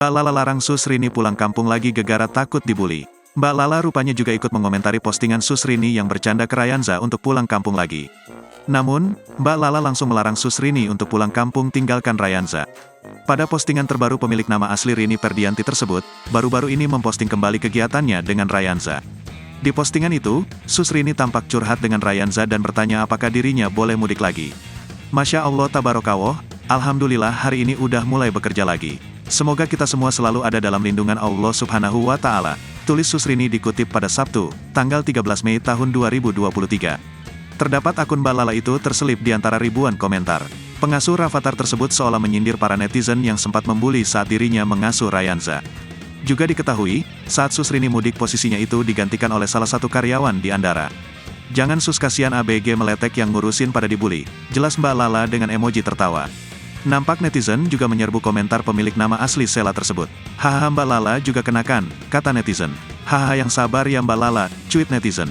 Mbak Lala larang Susrini pulang kampung lagi gegara takut dibully. Mbak Lala rupanya juga ikut mengomentari postingan Susrini yang bercanda ke Rayanza untuk pulang kampung lagi. Namun, Mbak Lala langsung melarang Susrini untuk pulang kampung tinggalkan Rayanza. Pada postingan terbaru pemilik nama asli Rini Ferdianti tersebut, baru-baru ini memposting kembali kegiatannya dengan Rayanza. Di postingan itu, Susrini tampak curhat dengan Rayanza dan bertanya apakah dirinya boleh mudik lagi. Masya Allah tabarakallah, alhamdulillah hari ini udah mulai bekerja lagi. Semoga kita semua selalu ada dalam lindungan Allah Subhanahu wa Ta'ala, tulis Susrini dikutip pada Sabtu, tanggal 13 Mei tahun 2023. Terdapat akun Mbak Lala itu terselip di antara ribuan komentar. Pengasuh Rafathar tersebut seolah menyindir para netizen yang sempat membuli saat dirinya mengasuh Rayanza. Juga diketahui, saat Susrini mudik posisinya itu digantikan oleh salah satu karyawan di Andara. Jangan sus kasihan ABG meletek yang ngurusin pada dibully, jelas Mbak Lala dengan emoji tertawa. Nampak netizen juga menyerbu komentar pemilik nama asli Sheila tersebut. Hahaha Mbak Lala juga kenakan, kata netizen. Hahaha yang sabar ya Mbak Lala, cuit netizen.